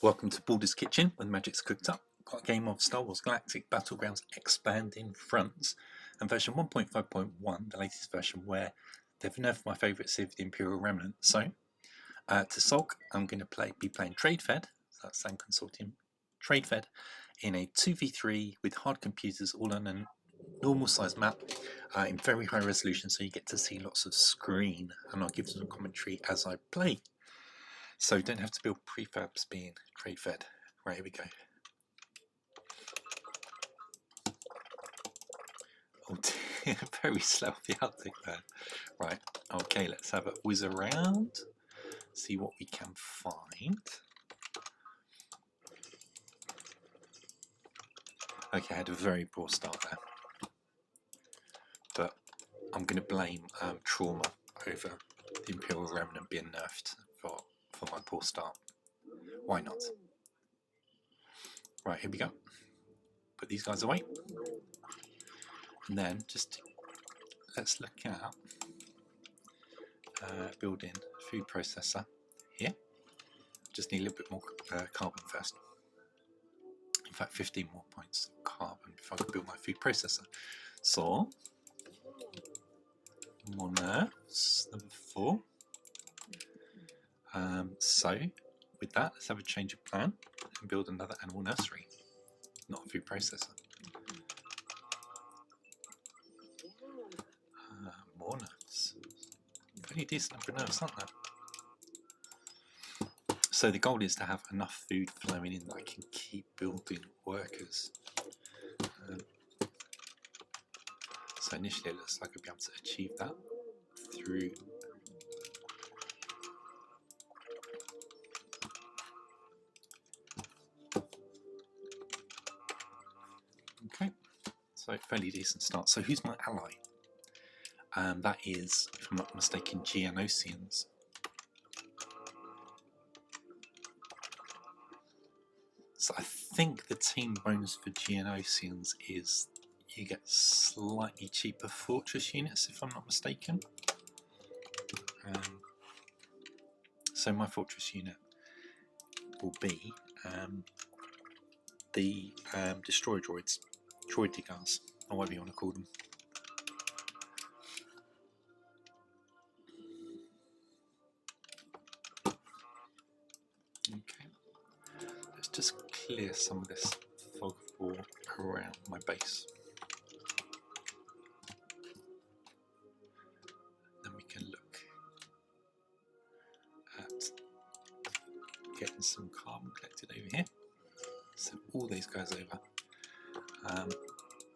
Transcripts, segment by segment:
Welcome to Balder's Kitchen, when magic's cooked up. Got a game of Star Wars Galactic Battlegrounds Expanding Fronts, and version 1.5.1, the latest version, where they've nerfed my favourite Civ, the Imperial Remnant. So, to sulk, I'm going to be playing Trade Fed, so that's Sam Consortium, Trade Fed, in a 2v3 with hard computers, all on a normal size map, in very high resolution, so you get to see lots of screen, and I'll give some commentary as I play. So you don't have to build prefabs being trade fed. Right, here we go. Oh dear, very slow the outtake there. Right, okay, let's have a whiz around, see what we can find. Okay, I had a very poor start there. But I'm going to blame trauma over the Imperial Remnant being nerfed for my poor start. Why not? Right, here we go. Put these guys away. And then let's look at building a food processor here. Just need a little bit more carbon first. In fact, 15 more points of carbon before I can build my food processor. So, more nerves, number 4. So, with that, let's have a change of plan and build another animal nursery, not a food processor. More nerves. Pretty decent number of nerves, aren't there? So the goal is to have enough food flowing in that I can keep building workers. So initially it looks like I'll be able to achieve that through okay, so fairly decent start. So who's my ally? That is, if I'm not mistaken, Geonosians. So I think the team bonus for Geonosians is you get slightly cheaper fortress units, if I'm not mistaken. So my fortress unit will be the destroy droids, droid digars, or whatever you want to call them. Okay, let's just clear some of this fog of war around my base. Then we can look at getting some carbon collected over here. So all these guys over.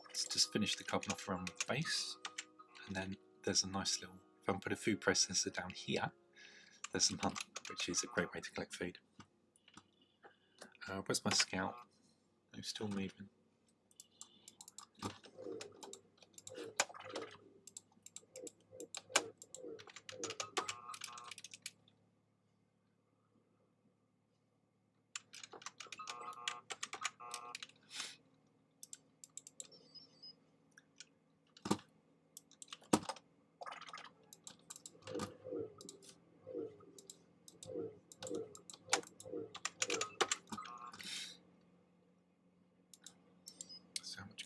Let's just finish the carbon off around the base, and then there's a nice little, if I can put a food processor down here, there's some hunt, which is a great way to collect food. Where's my scout? I'm still moving.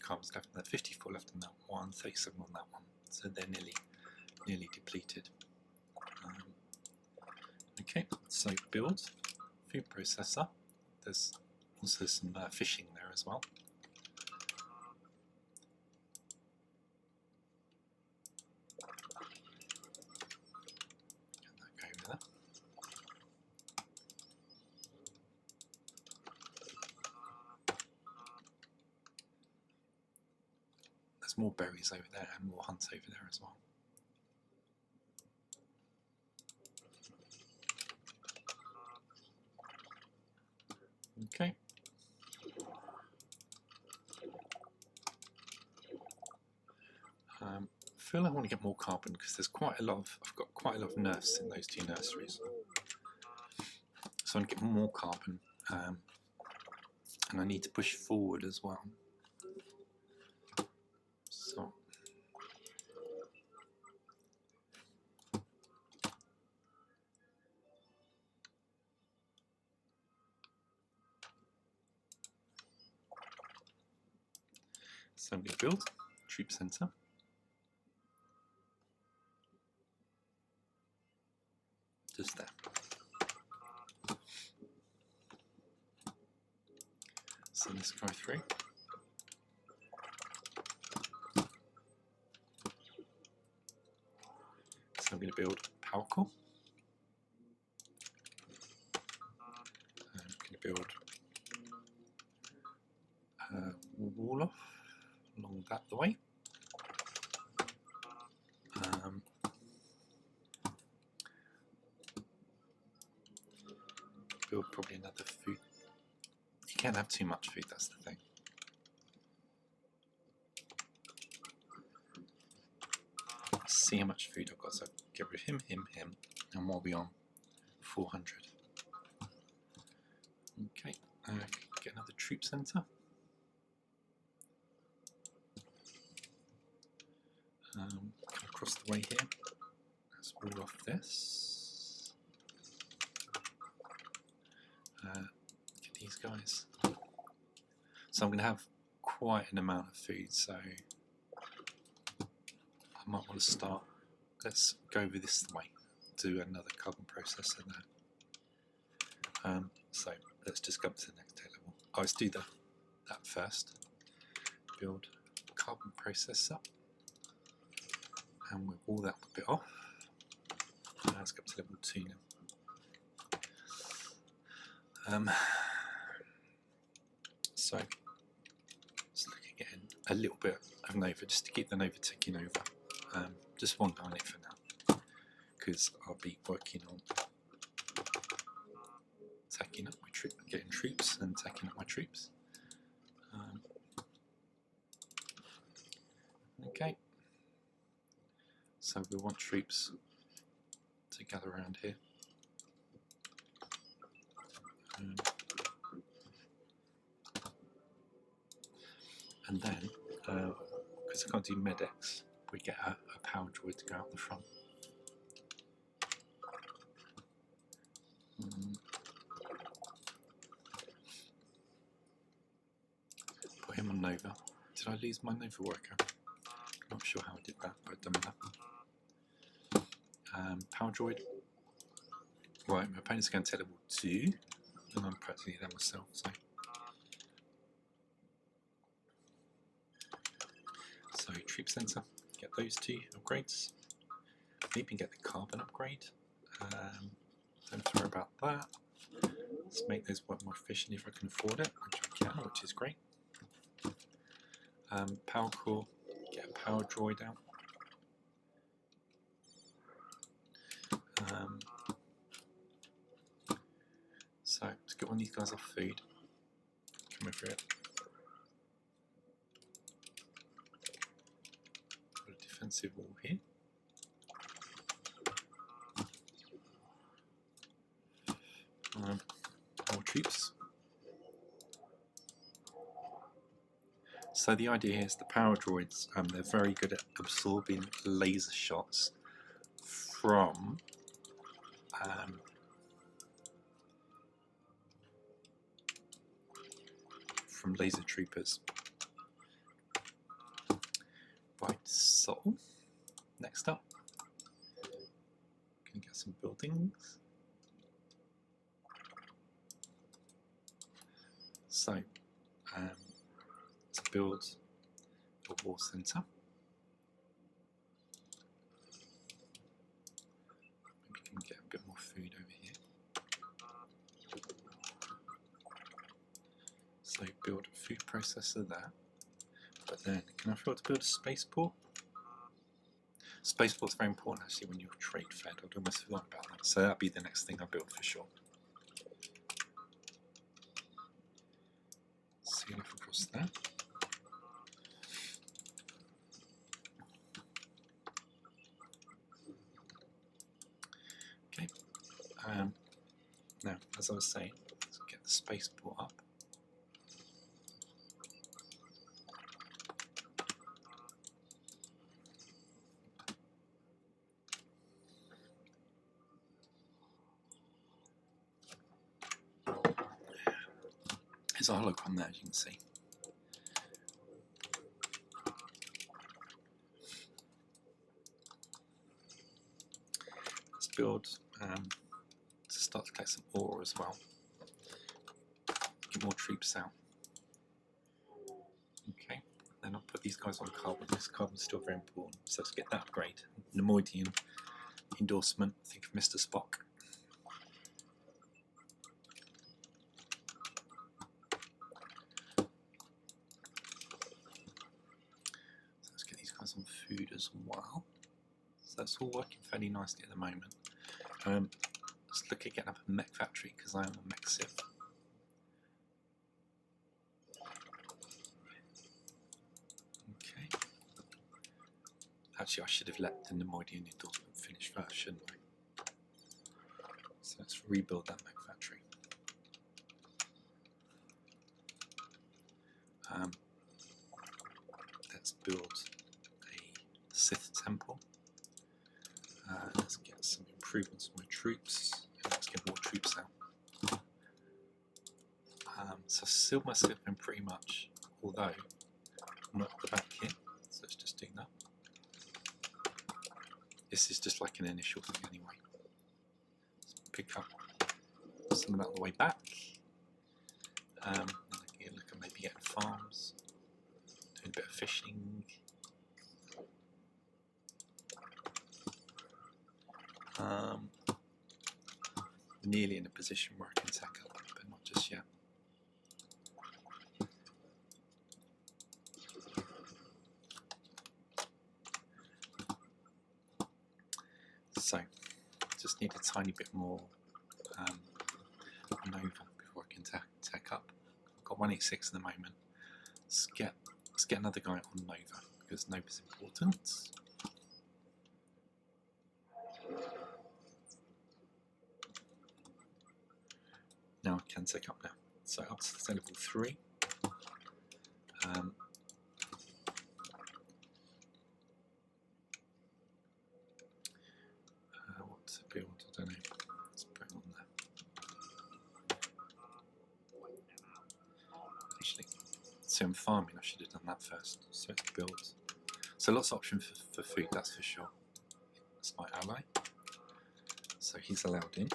Carbon's left in that, 54 left in that one, 37 on that one, so they're nearly depleted. Okay, so build food processor. There's also some fishing there as well. Get that go over there. More berries over there and more hunts over there as well. Okay. I feel I want to get more carbon because there's quite a lot of, I've got quite a lot of nerfs in those 2 nurseries. So I want to get more carbon, and I need to push forward as well. So So I'm going to build troop centre. Just there. Send this guy through. So I'm going to build power core. I'm going to build wall off along that the way. Build probably another food. You can't have too much food, that's the thing. Let's see how much food I've got. So get rid of him, and we'll be on 400. Okay, get another troop centre. Come across the way here. Let's wall off this. Get these guys. So I'm going to have quite an amount of food, so I might want to start. Let's go over this way. Do another carbon processor there. So let's just go up to the next level. Oh, let's do that first. Build carbon processor, and we'll wall that bit off. Let's go up to level 2 now. So let's look at getting a little bit of Nova, just to keep the Nova ticking over. Just one guy on it for now, because I'll be working on tacking up my getting troops and tacking up my troops. Okay, so we want troops to gather around here. And then, because I can't do medics, we get a power droid to go out the front. Put him on Nova. Did I lose my Nova worker? Not sure how I did that, but I've done that. Power droid. Right, my opponent's going to level 2, and I'm practically there myself, so troop centre, get those 2 upgrades. Maybe get the carbon upgrade. Don't worry about that. Let's make those work more efficient if I can afford it, which I can, which is great. Power core, get a power droid out. So let's get one of these guys off food. Come over it. Put a defensive wall here. More troops. So the idea is the power droids, they're very good at absorbing laser shots from laser troopers. Right, so next up, can get some buildings. So let's build a war centre. Maybe we can get a bit more food over here. So build a food processor there. But then, can I afford to build a spaceport? Spaceport's very important actually when you're trade fed. I'd almost forgot about that. So that'll be the next thing I build for sure. See if across there. Okay. Now, as I was saying, let's get the spaceport up. There's a holocron there, as you can see. build to start to collect some ore as well. Get more troops out. Okay, then I'll put these guys on carbon. This carbon's still very important, so let's get that upgrade. Nemoidian endorsement, think of Mr. Spock. So let's get these guys on food as well. So that's all working fairly nicely at the moment. Let's look at getting up a mech factory because I am a mech civ. Okay. Actually, I should have let the Nemoidian endorsement finish first, shouldn't I? So let's rebuild that mech factory. Let's build a Sith temple. Let's get some improvements on my troops, and let's get more troops out. So I've sealed my Sith in pretty much, although not the back here, so let's just do that. This is just like an initial thing anyway. Let's pick up some of that on the way back. Then I can look at maybe getting farms, doing a bit of fishing. Nearly in a position where I can tack up, but not just yet. So, just need a tiny bit more Nova before I can tack up. I've got 186 at the moment. Let's get another guy on Nova because Nova's important. Now I can take up now. So up to level 3. What to build? I don't know. Let's put it on there. Actually, see, I'm farming. I should have done that first. So let's build. So lots of options for food, that's for sure. That's my ally. So he's allowed in.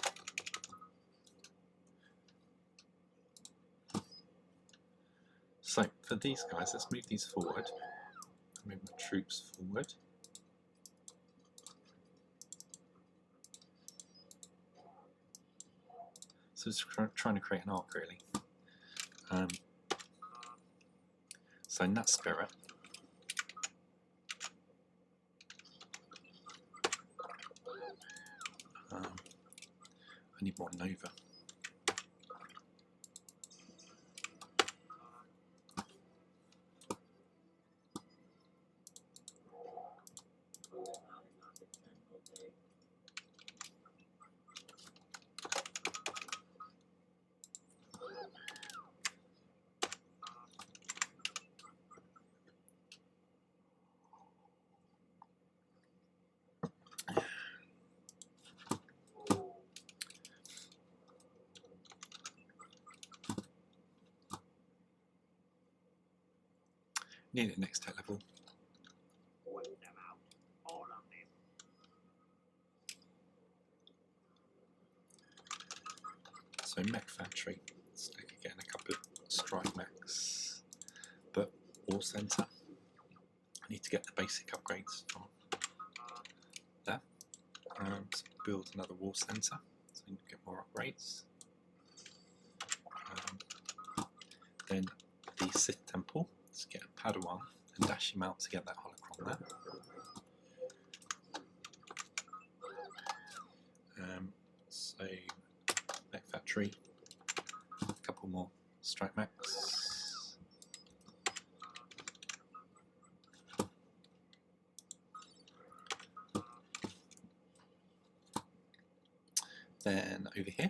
So for these guys, let's move these forward. Move my troops forward. So just trying to create an arc really. So in that spirit, I need more Nova. Need it next tech level. So mech factory. Let's look at getting a couple of strike mechs. But war centre. I need to get the basic upgrades from there. Let's build another war centre so we can get more upgrades. Then the Sith temple. Let's get a Padawan and dash him out to get that holocron there. So mech factory, a couple more strike mechs. Then over here,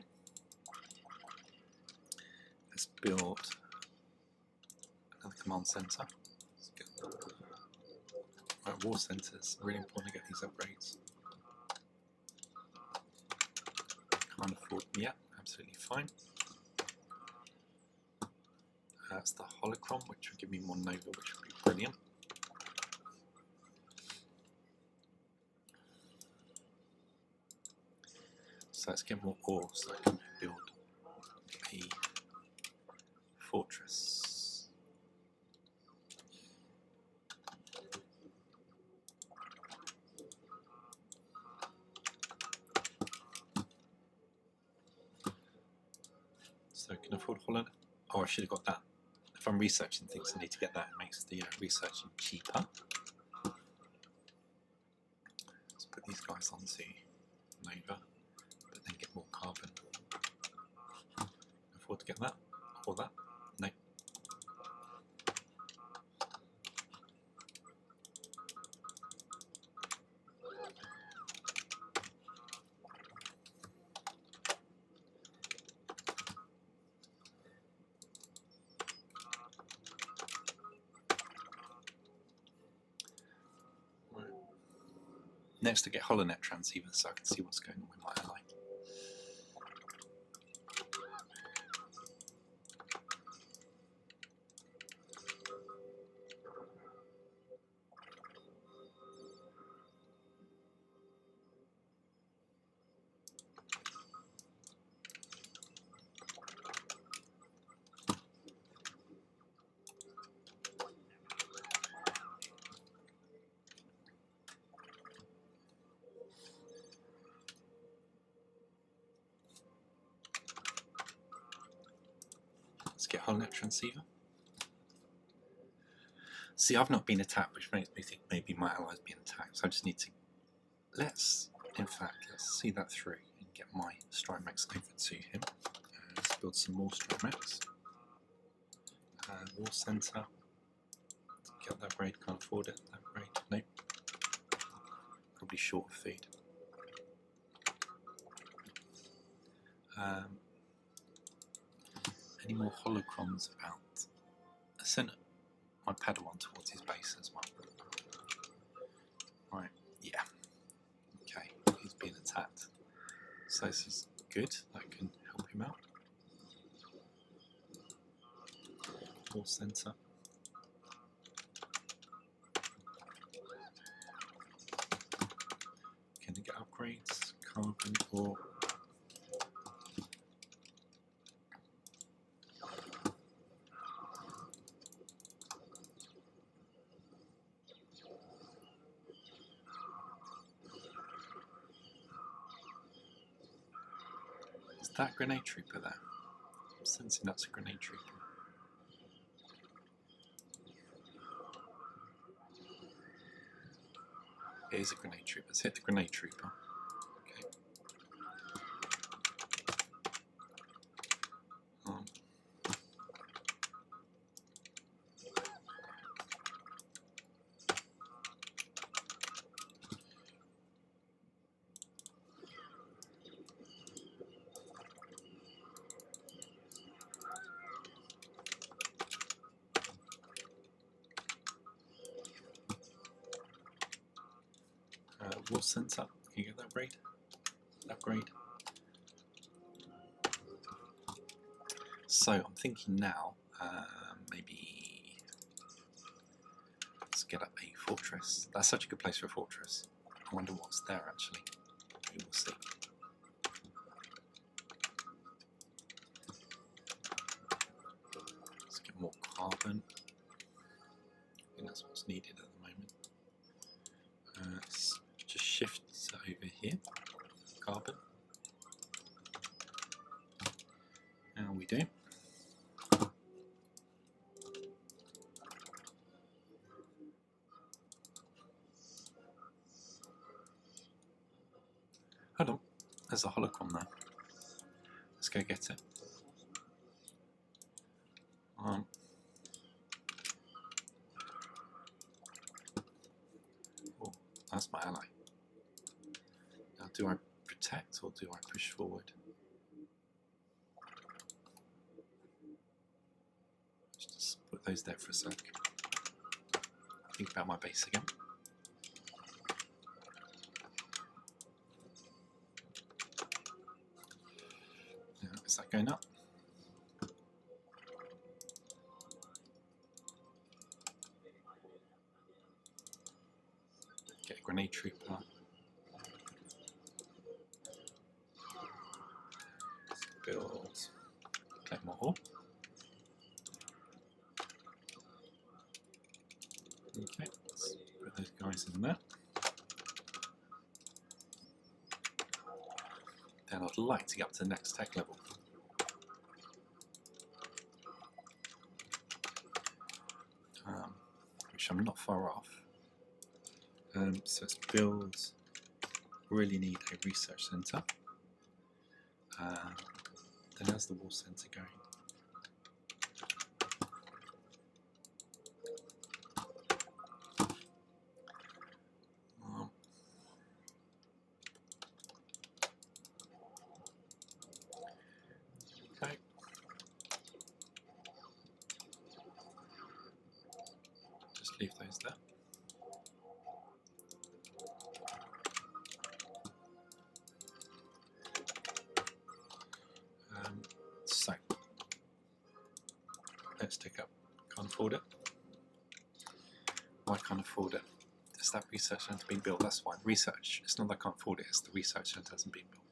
let's build another command centre. Right, war centres, really important to get these upgrades. Can't afford them yet, absolutely fine. That's the holocron, which will give me more Nova, which will be brilliant. So let's get more ore so I can build a fortress. So can I afford Holland? Oh, I should have got that. If I'm researching things, I need to get that. It makes the researching cheaper. Let's put these guys onto Nova, but then get more carbon. Can I afford to get that or that? No. Right. Next, to get HoloNet transceiver so I can see what's going on with my ally. Let's get HoloNet transceiver. See, I've not been attacked, which makes me think maybe my ally's been attacked. So I just need to let's see that through and get my strike max over to him. Let's build some more strike max. War center. Get that raid, can't afford it. That raid, nope. Probably short of food. Any more holocrons about? I sent my Padawan towards his base as well. Right, yeah. Okay, he's being attacked. So this is good, that can help him out. War center. Can they get upgrades? Carbon or is that grenade trooper there? I'm sensing that's a grenade trooper. It is a grenade trooper. Let's hit the grenade trooper. Okay. War center. Can you get that raid? Upgrade. So I'm thinking now, maybe let's get up a fortress. That's such a good place for a fortress. I wonder what's there actually. We will see. Let's get more carbon. I think that's what's needed at the moment. Let's just shift over here. Carbon. How we do? Hold on, there's a holocron there. Let's go get it. Oh, that's my ally. Now, do I protect or do I push forward? Just put those there for a sec. Think about my base again. Now, is that going up? Get a grenade trooper. build, collect more ore. Okay, let's put those guys in there. Then I'd like to get up to the next tech level. Which I'm not far off. So let's build, really need a research centre. Then how's the war centre going? Okay. Just leave those there. So let's take up. Can't afford it. Why can't afford it? Is that research centre being built? That's why. Research. It's not that I can't afford it. It's the research centre hasn't been built.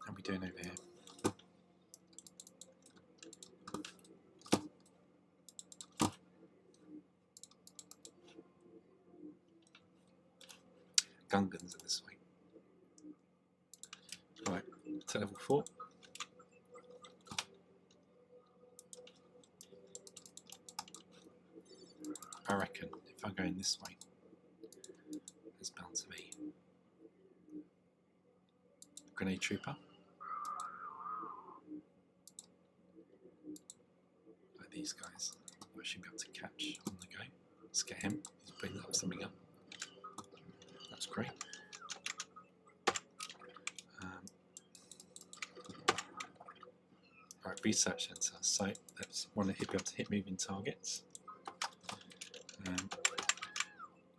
How are we doing over here? Gungans are this way. Right, to level 4. I reckon if I go in this way, there's bound to be a grenade trooper. Like these guys. I should be able to catch on the go. Let's get him. He's putting up something up. That's great. Right, research centre. So let's want to be able to hit moving targets.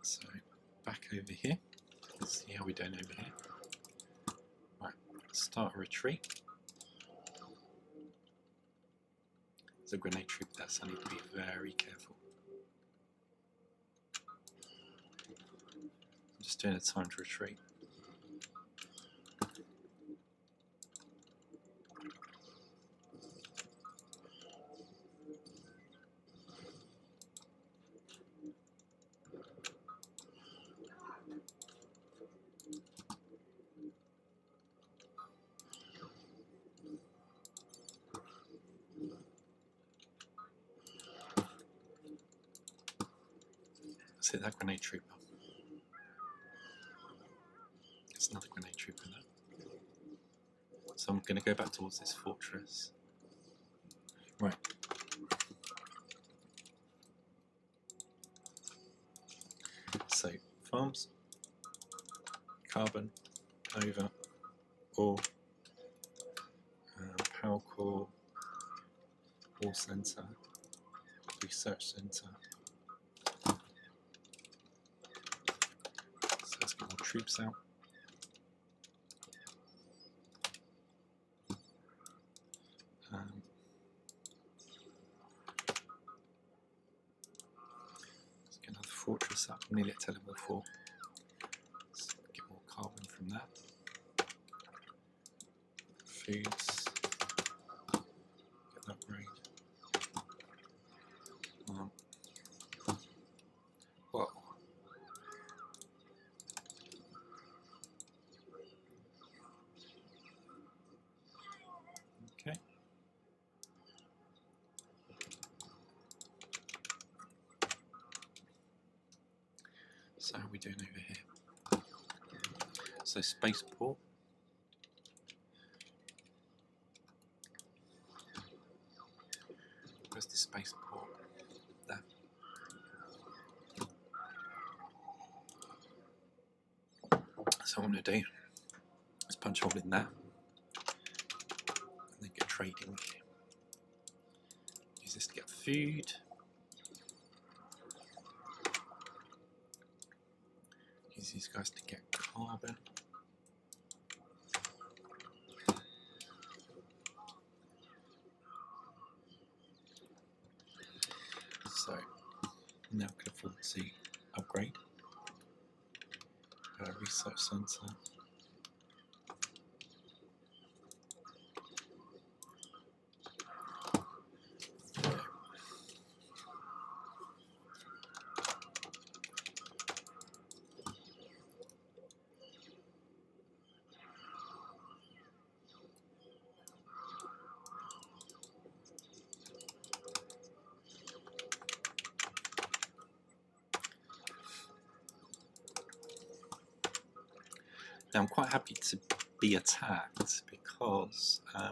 So back over here. Let's see how we're doing over here. Right, start a retreat. There's a grenade troop there, so I need to be very careful. I'm just doing a timed retreat. Let's hit that grenade trooper. There's another grenade trooper there. So I'm going to go back towards this fortress. Right. So farms, carbon, over, ore, power core, war centre, research centre. So let's get more troops out. Let's get another fortress up, nearly at level 4. Let's get more carbon from that. Foods. Get that upgrade. Whoa. Okay. So how are we doing over here? So spaceport. Where's the spaceport? There. So what I'm going to do is punch a hole in that, and then get trading. Use this to get food. Use these guys to get carbon. So now I can afford to upgrade. research centre. Now I'm quite happy to be attacked because I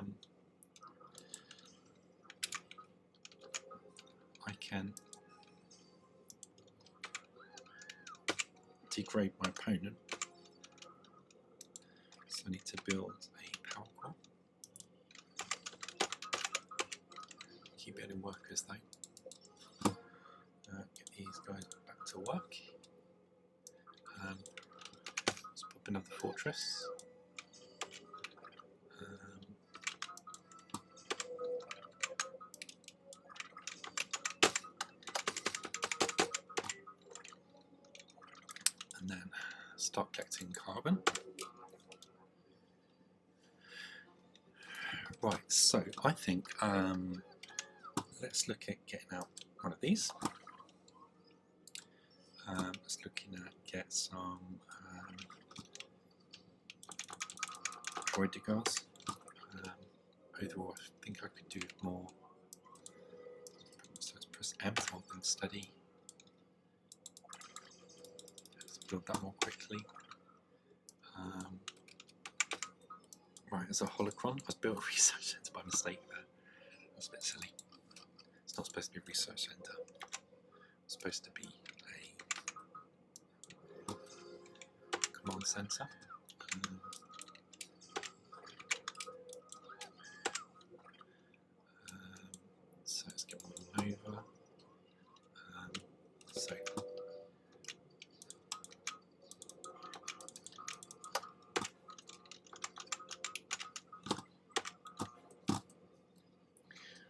can degrade my opponent. So I need to build a power core. Keep building workers though. Get these guys back to work. Let's pop another fortress. And then start collecting carbon. Right, so I think let's look at getting out one of these. Let's looking at get some droid guards. Overall, I think I could do more. So let's press M to hold them steady. Let's build that more quickly. Right, as a holocron, I've built a research centre by mistake there. That's a bit silly. It's not supposed to be a research centre. It's supposed to be a command centre. So let's get one of them over.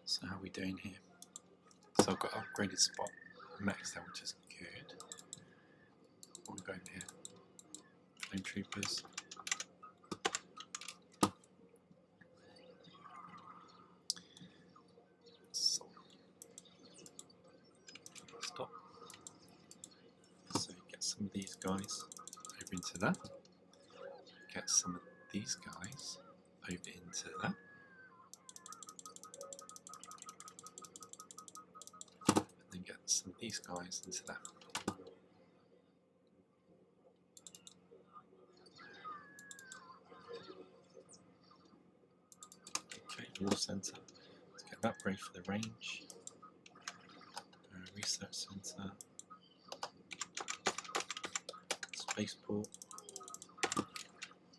So how are we doing here? So I've got upgraded spot max there, which is good. What are we going here? Flame troopers. So, stop. So get some of these guys over into that. Get some of these guys over into that. And then get some of these guys into that. Okay, war centre. Let's get that ready for the range. Research centre. Spaceport.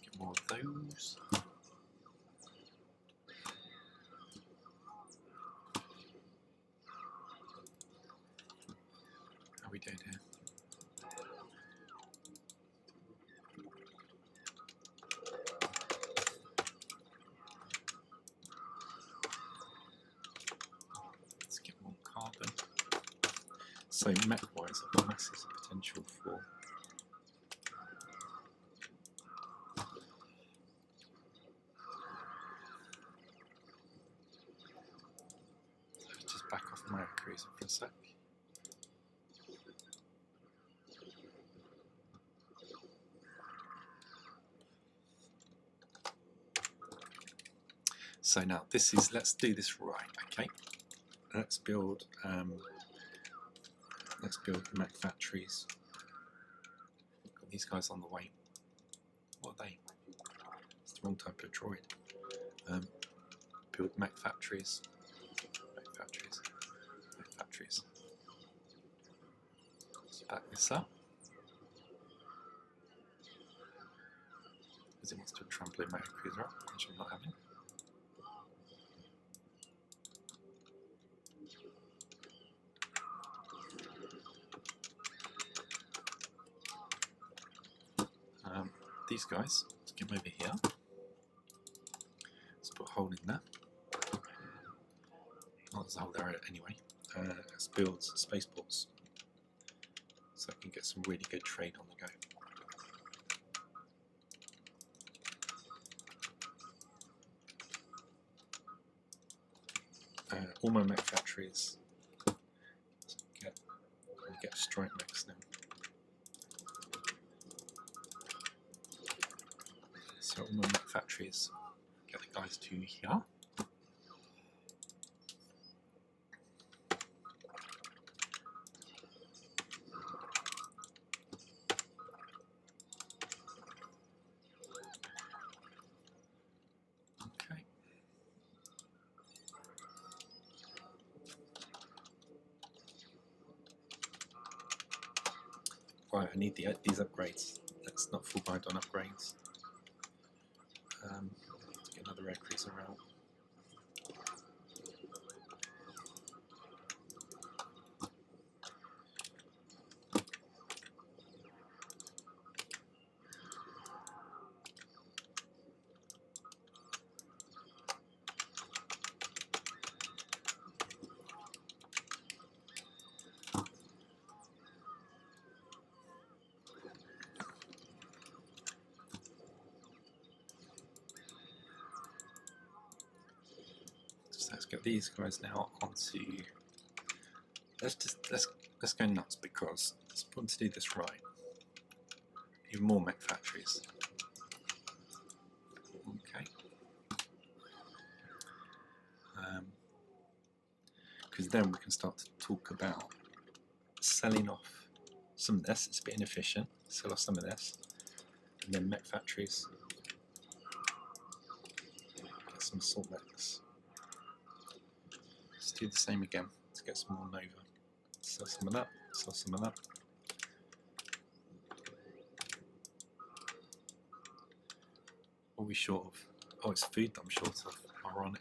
Get more of those. How are we doing here? Let's get more carbon. So mech-wise, I've got massive potential for just back off my cruiser for a sec. So now this is, let's do this right, okay? Let's build mech factories. Got these guys on the way. What are they? It's the wrong type of droid. Build mech factories. Mech factories. Mech factories. Let's back this up. Because it wants to trample in my cruiser up, which I'm not having. These guys, let's get them over here. Let's put a hole in there. Oh, there's a hole there anyway. Let's build spaceports so I can get some really good trade on the go. all my mech factories. Get strike mechs now. So all my mech factories, get the guys to here. Okay. Right, I need these upgrades. Let's not fall behind on upgrades. Let's get another air cruiser out. So let's get these guys now onto. Let's go nuts because it's important to do this right. Even more mech factories. Okay. Because then we can start to talk about selling off some of this. It's a bit inefficient. Sell off some of this, and then mech factories. Get some assault mechs. Let's do the same again. Let's get some more Nova. Sell some of that. Sell some of that. What are we short of? Oh, it's food that I'm short of. Ironic.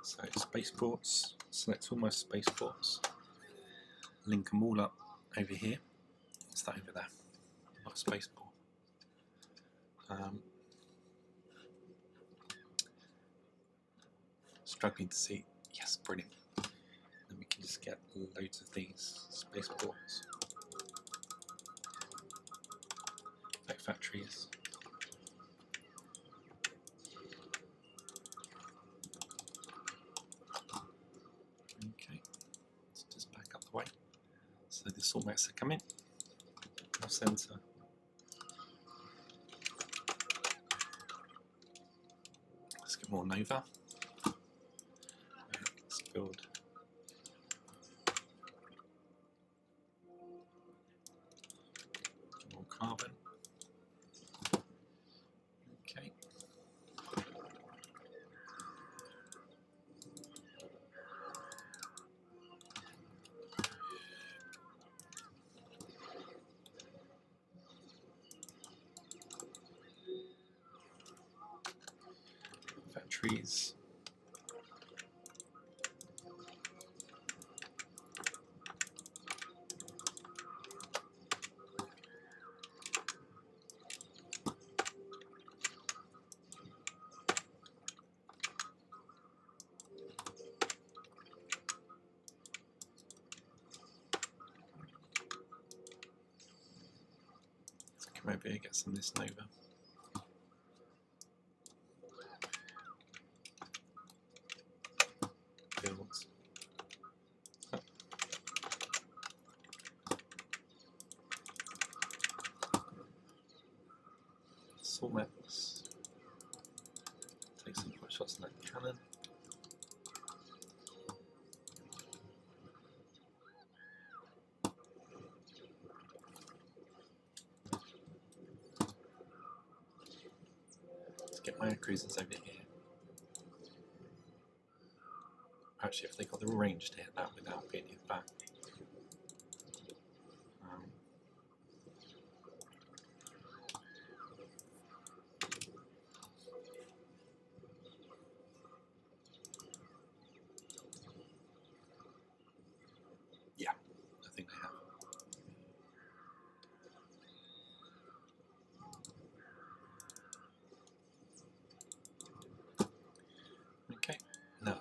So spaceports. Select all my spaceports. Link them all up over here. What's that over there? Not a spaceport. Struggling to see. Yes, brilliant. Then we can just get loads of these spaceports. Mech factories. Okay, let's just back up the way. So the assault mechs are coming. Now centre. Let's get more Nova. Let's build more carbon. Okay. Factories. Let's come over here and get some of this Nova. Builds. Assault mechs. Take some pot shots in that cannon. Let's get my air cruisers over here. Actually, if they got the range to hit that without being hit back. Yeah, I think they have. Okay, now I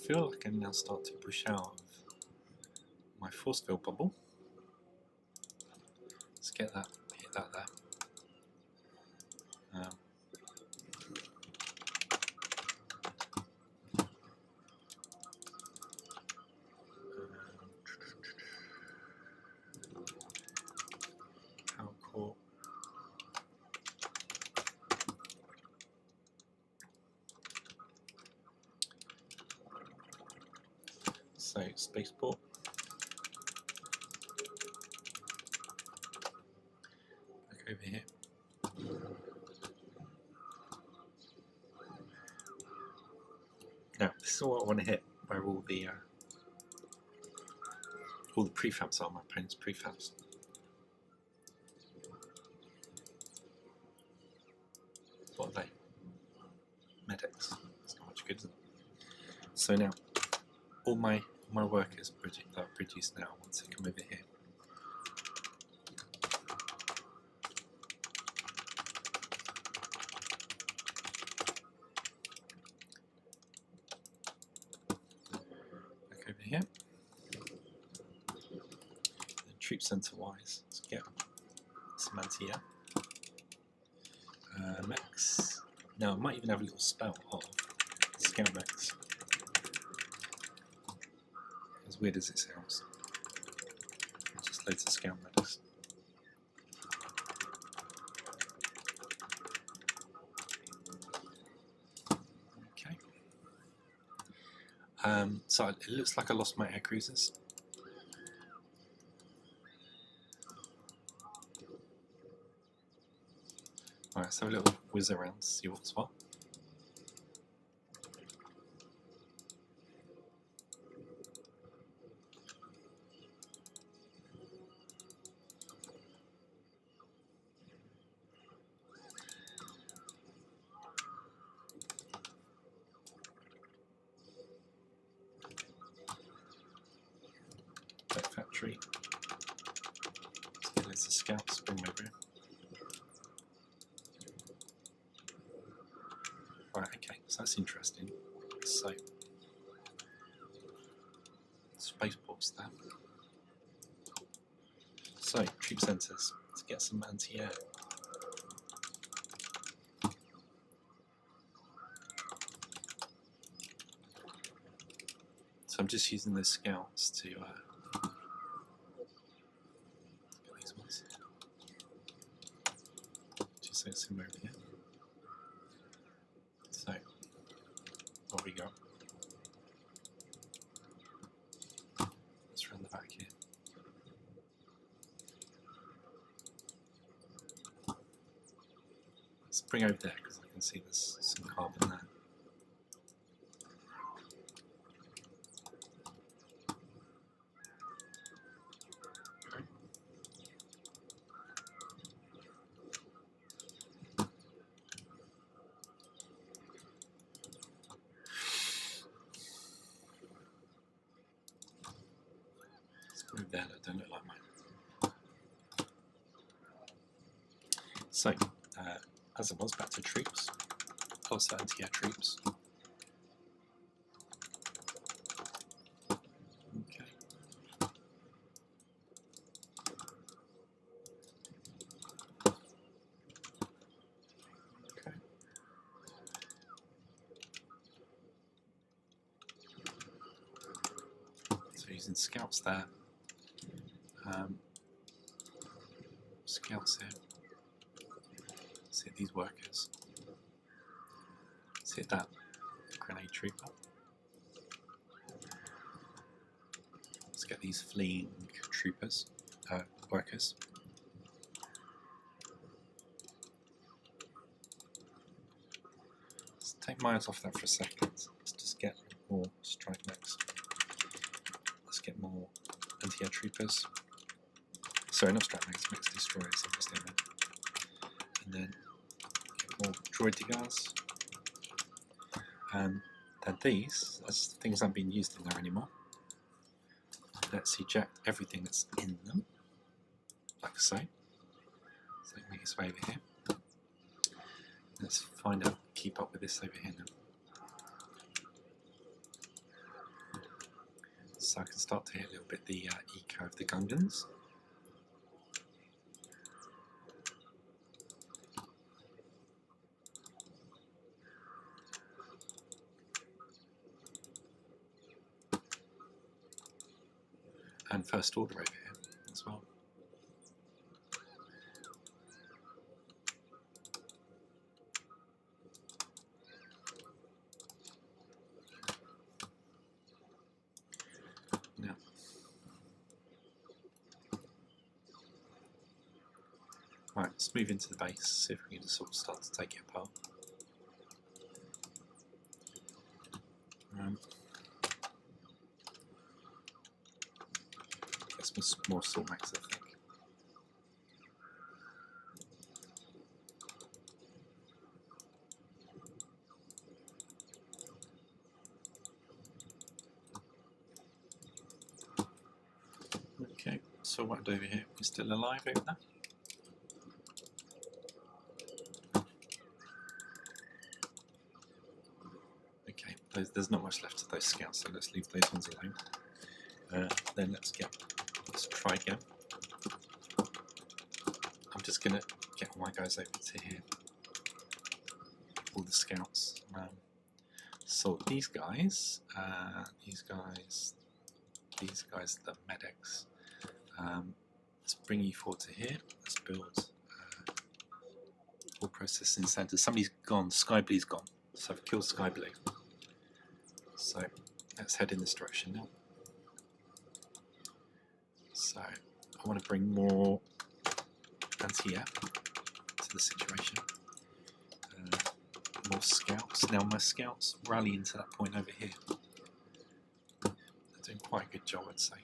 feel like I can now start to push out of my force field bubble. get that, hit that there. Power core. So spaceport. Back over here. Now this is all I want to hit, where all the prefabs are, my opponent's prefabs. What are they? Medics. That's not much good, is it? So now, all my workers that are produced now, once they come over here, back over here. And troop center wise, let's get some anti-air. Mechs. Now I might even have a little spell of scout mechs. As weird as it sounds. Just loads of scout mechs. Okay. So it looks like I lost my air cruisers. Alright, let's have a little whiz around to see what's what. Tech factory. Let's get loads of scouts, bring them over here. Right, okay, so that's interesting. So, spaceports there. So, troop centres, let's get some anti-air. So I'm just using those scouts to get these ones. Just so it's somewhere over here. So, what we got? Let's run the back here. Let's bring over there because I can see there's some carbon there. Move there, that don't look like mine. So, as it was, back to troops. Plus anti-air troops. Okay. Okay. So using scouts there. Scouts here. Let's hit these workers. Let's hit that grenade trooper. Let's get these fleeing troopers, workers. Let's take my eyes off that for a second. Let's just get more strike mechs. Let's get more anti-air troopers. Sorry, not strike mechs, mechs destroyers, obviously. And then get more droid digars. Then these, as things aren't being used in there anymore, let's eject everything that's in them, like so. So make its way over here. Let's find out, keep up with this over here now. So I can start to hit a little bit the eco of the Gungans. and First Order over here as well. Now, right, let's move into the base, see if we can just sort of start to take it apart. Get some more assault max, I think. Okay, so what over here? We're still alive over there. Okay, there's not much left of those scouts, so let's leave those ones alone. Then let's try again. I'm just gonna get all my guys over to here. All the scouts. So these guys, the medics. Let's bring you forward to here. Let's build all processing centers. Somebody's gone. Sky Blue's gone. So I've killed Sky Blue. So let's head in this direction now. So I want to bring more anti-air to the situation. More scouts. Now my scouts rallying to that point over here. They're doing quite a good job, I'd say.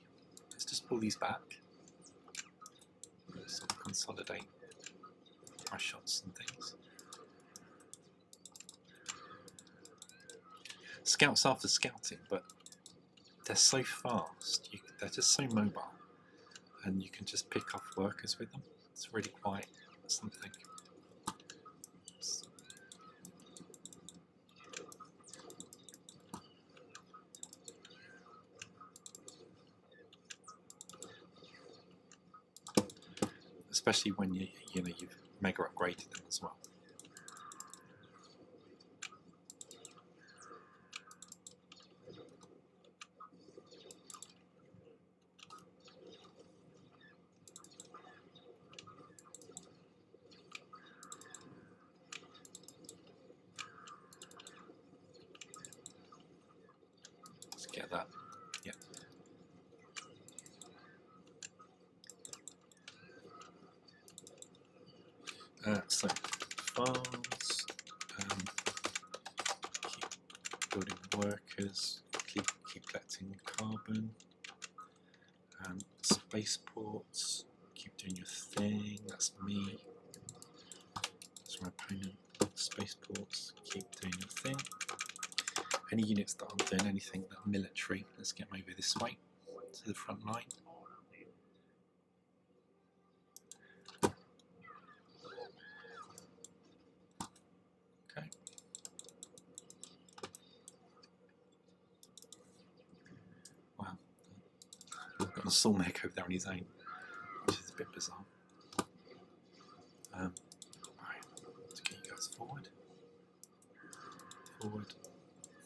Let's just pull these back. Sort of consolidate my shots and things. Scouts after scouting, but they're so fast. They're just so mobile, and you can just pick off workers with them. It's really quite something. Especially when you've mega upgraded them as well. Let's get that. Yeah. So farms, keep building workers, keep collecting carbon, spaceports, keep doing your thing. That's me. That's my opponent. Spaceports, keep doing your thing. Any units that aren't doing anything that are military, let's get them over this way to the front line. Okay. Wow. I've got a Soul Mech over there on his own, which is a bit bizarre. Alright, let's get you guys forward. Forward.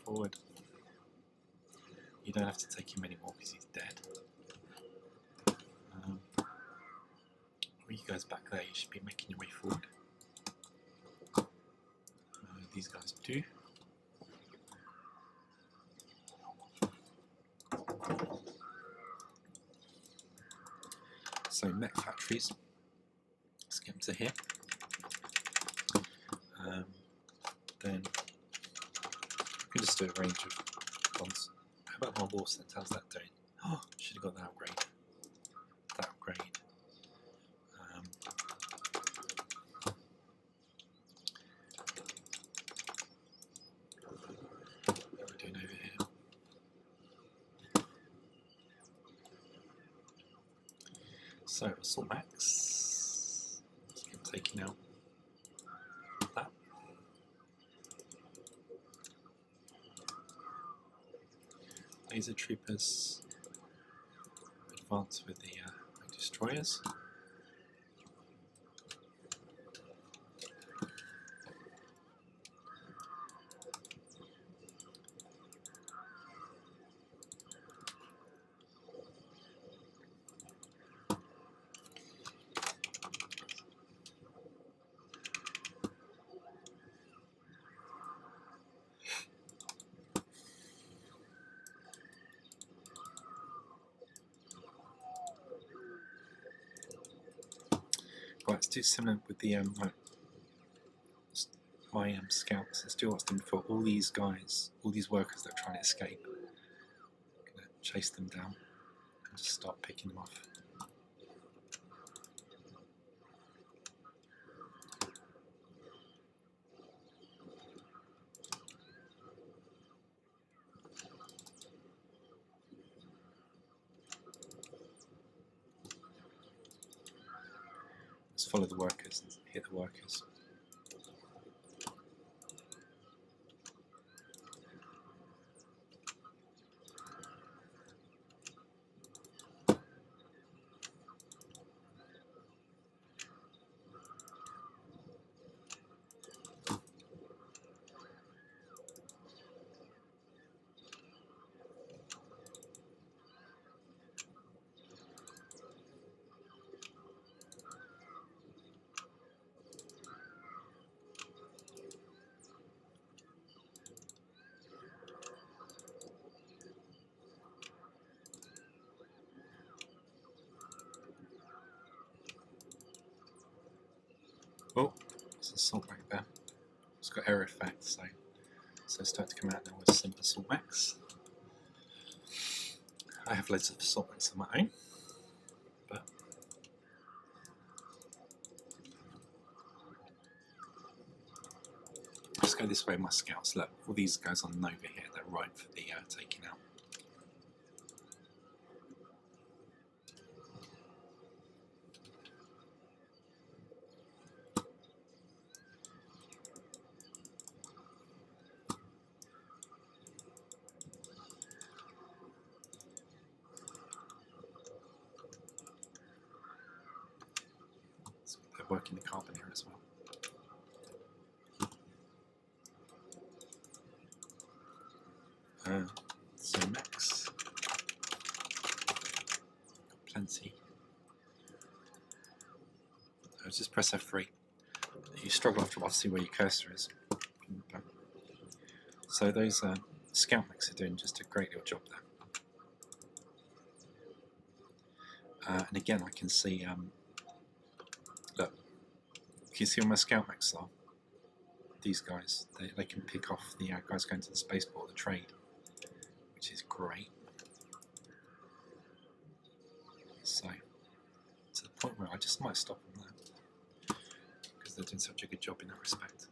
Forward. You don't have to take him anymore because he's dead. You guys back there, you should be making your way forward. These guys do. So mech factories, let's get them to here. Then we can just do a range of ones. How about my war center? How's that doing? Oh, should have got that upgrade. That upgrade. What are we doing over here? So assault max. Let's get taking out that. Laser troopers advance with the destroyers. Right, let's do similar with the my scouts. Let's do what's done for all these guys, all these workers that are trying to escape. I'm gonna chase them down and just start picking them off. Let's follow the workers and hit the workers. Oh, there's an assault mech there. It's got air effect, so it's starting to come out now with some assault mechs. I have loads of assault mechs of my own, but let's go this way with my scouts. Look, all these guys on Nova here, they're ripe for the taking out. So they're working the carbon here as well. So mechs, plenty. Just press F3. You struggle after a while to see where your cursor is. So those scout mechs are doing just a great little job there. And again, I can see, look, you can see where my scout mechs are. These guys, they can pick off the guys going to the spaceport, the trade, which is great. So, to the point where I just might stop them there, because they're doing such a good job in that respect.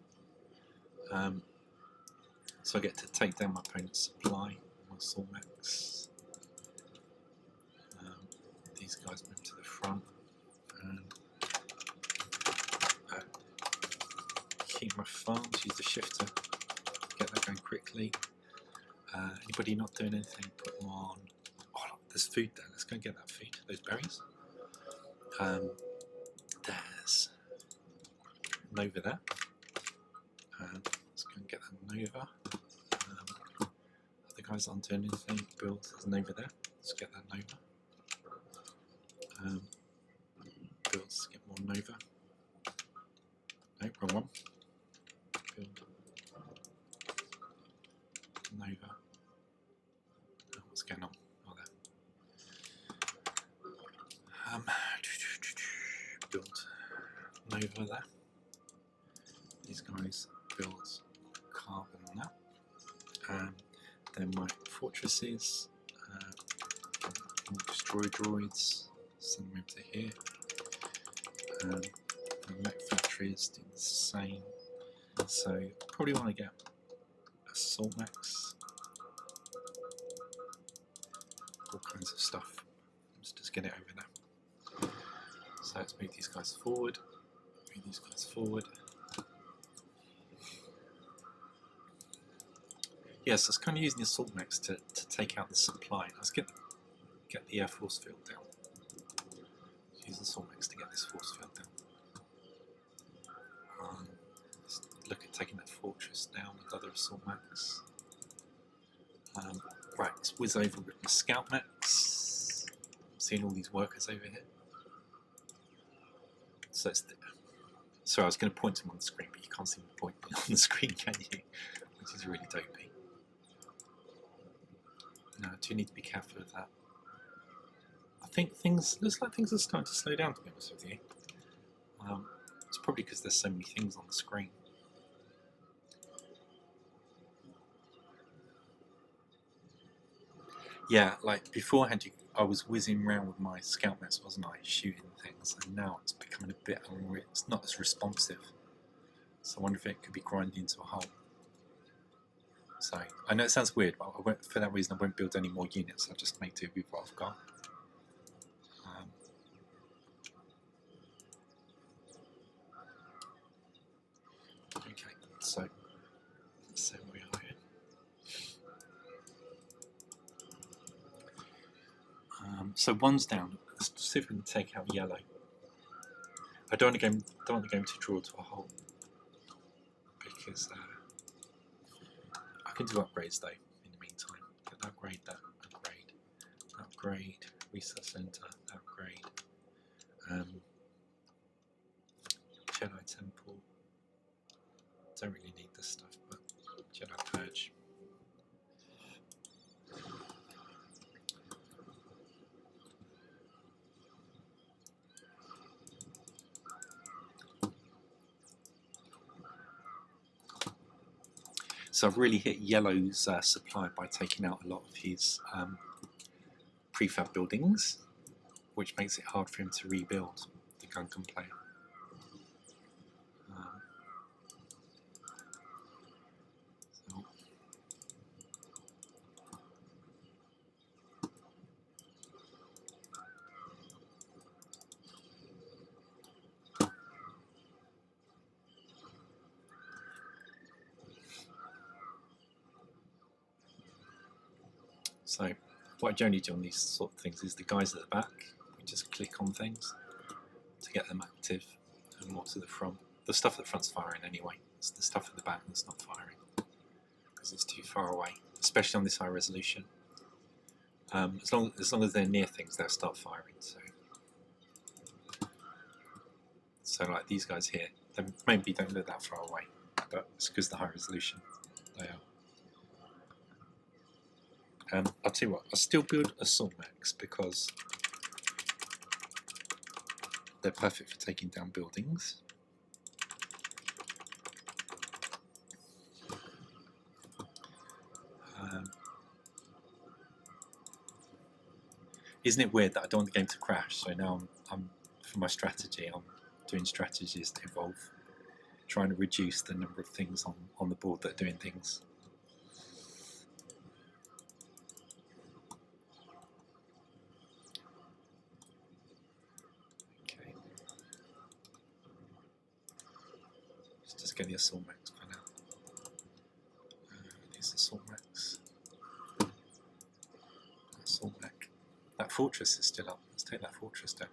So I get to take down my opponent's supply, my assault mechs. These guys move to the front and keep my farms, use the shifter, get that going quickly. Anybody not doing anything, put them on. Oh, look, there's food there, let's go and get that food, those berries. There's Nova there. Let's go and get that Nova. Other guys aren't doing anything, build, there's Nova there. Let's get that Nova. Build, let's get more Nova. No, wrong one. Build. Nova. Oh, what's going on? Oh, there. Build Nova there. These guys build carbon on that. Then my fortresses, destroy droids, send them over to here. The mech factories do the same. So probably want to get assault mechs, all kinds of stuff. Let's just get it over there. So let's move these guys forward. Move these guys forward. Yes, I was kind of using the assault mechs to take out the supply. Let's get the air force field down. Use the assault mechs to get this force field down. Let's look at taking that fortress down with other assault mechs. Right, let's whiz over with my scout mechs. I'm seeing all these workers over here. So it's sorry, I was going to point them on the screen, but you can't see the point on the screen, can you? Which is really dopey. No, I do need to be careful of that. I think looks like things are starting to slow down, to be honest with you. It's probably because there's so many things on the screen. Yeah, like beforehand, I was whizzing around with my scout maps, wasn't I, shooting things, and now it's becoming a bit it's not as responsive. So I wonder if it could be grinding to a halt. So I know it sounds weird, but for that reason I won't build any more units. I'll just make do with what I've got. Okay, so let's see where we are here. So one's down. Let's see if we can take out yellow. I don't want the game to draw to a halt because I can do upgrades though. In the meantime, upgrade, research center, upgrade, Jedi temple. Don't really need this stuff, but Jedi purge. So I've really hit Yellow's supply by taking out a lot of his prefab buildings, which makes it hard for him to rebuild the Gungan player. So what I generally do on these sort of things is the guys at the back, we just click on things to get them active and more to the front. The stuff at the front's firing anyway. It's the stuff at the back that's not firing because it's too far away, especially on this high resolution. As long as they're near things, they'll start firing. So like these guys here, they maybe don't look that far away, but it's because the high resolution they are. I'll tell you what, I'll still build assault mechs because they're perfect for taking down buildings. Isn't it weird that I don't want the game to crash? So now I'm for my strategy, I'm doing strategies that involve trying to reduce the number of things on the board that are doing things. Just get the assault mechs for now. These assault mechs. Assault mech. That fortress is still up. Let's take that fortress down.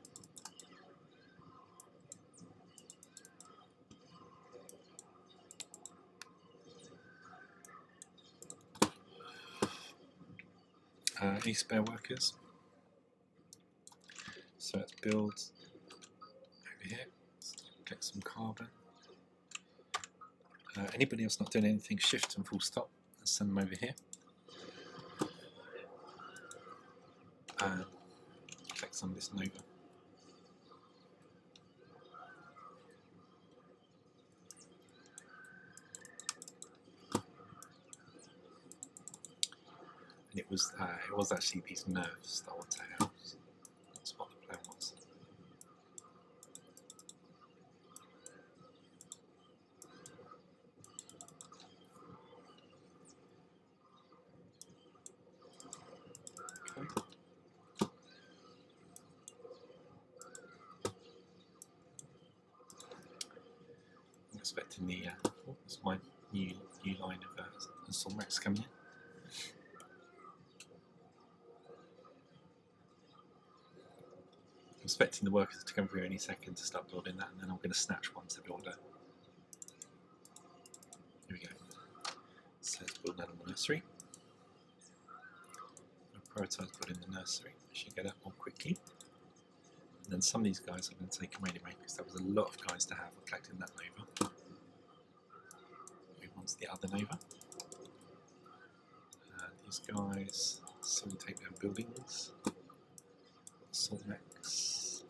Any spare workers? So let's build over here. Let's get some carbon. Anybody else not doing anything, shift and full stop. Let's send them over here. Collect some of this Nova. And it was actually these nerves that I want to house. That's what the plan was. Okay. I'm expecting the it's my new line of assault mechs coming in. I'm expecting the workers to come through any second to start building that, and then I'm going to snatch one to build it. Here we go. So let's build an animal nursery. I'll prioritise building the nursery. I should get that more quickly. And then some of these guys I'm going to take them anyway, because there was a lot of guys to have collecting that Nova. Move on to the other Nova. These guys, so we take their buildings. Assault mechs.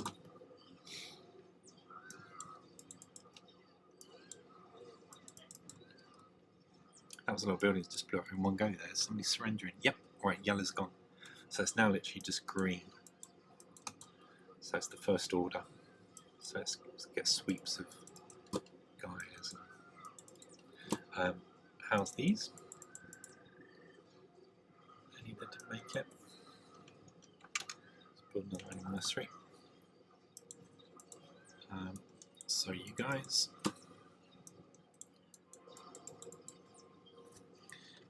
That was a lot of buildings just blew up in one go there. Somebody's surrendering. Yep, right, yellow's gone. So it's now literally just green. So it's the first order. So let's get sweeps of guys. How's these? Any that didn't make it? Let's build another one in nursery. So you guys.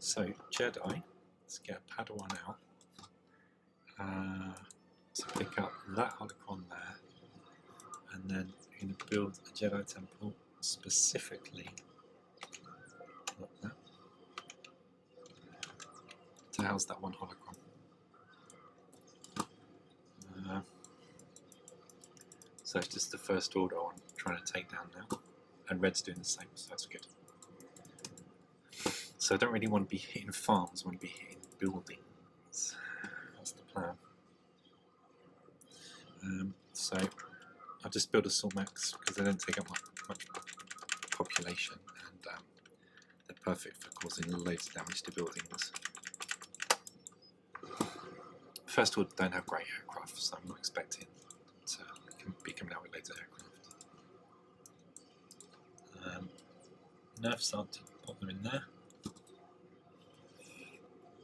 So Jedi, let's get a Padawan out. So pick up that holocron there, and then we're going to build a Jedi temple specifically like that to house that one holocron. So it's just the first order I'm trying to take down now, and Red's doing the same, so that's good. So I don't really want to be hitting farms, I want to be hitting buildings. That's the plan. So I'll just build a Sormax because they don't take up much population, and they're perfect for causing loads of damage to buildings. First order don't have great aircraft, so I'm not expecting to be coming out with loads of aircraft. Nerf start to pop them in there.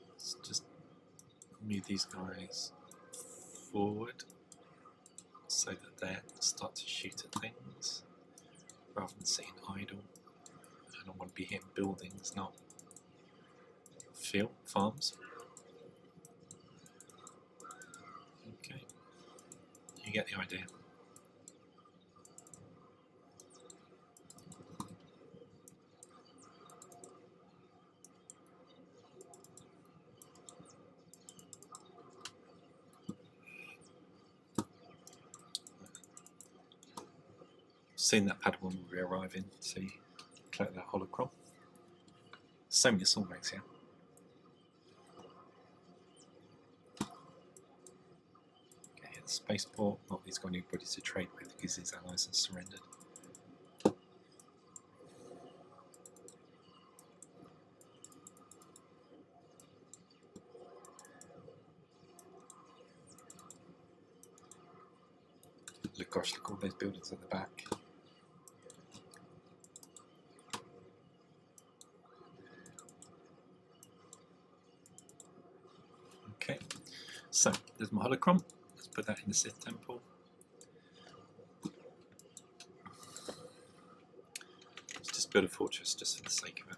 Let's just move these guys forward so that they start to shoot at things rather than sitting idle. I don't want to be hitting buildings, not farms. Okay, you get the idea. Soon that Padawan will be arriving to collect that holocron. So many Sormax here. Okay, hit the spaceport. Not that he's got anybody to trade with because his allies have surrendered. Gosh, look at all those buildings at the back. Okay, so there's my holocron. Let's put that in the Sith temple. Let's just build a fortress just for the sake of it.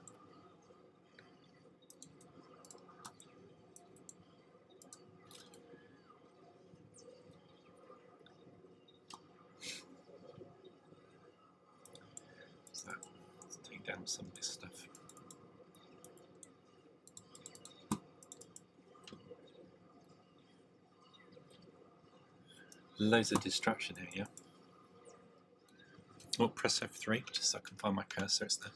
So let's take down some of this stuff. Loads of distraction here, yeah? Oh, press F3 just so I can find my cursor. It's there.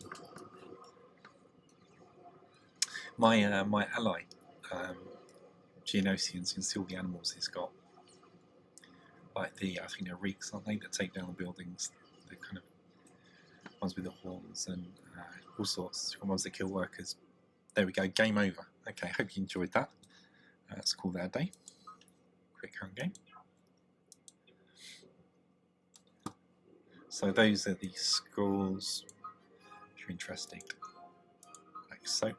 My my ally, Geonosians, can see all the animals he's got. Like I think they're reeks, aren't they, that take down the buildings. They're kind of ones with the horns and all sorts. Ones that kill workers. There we go, game over. Okay, hope you enjoyed that. Let's call that a day. Quick home game. So those are the scrolls, which are interesting, like so.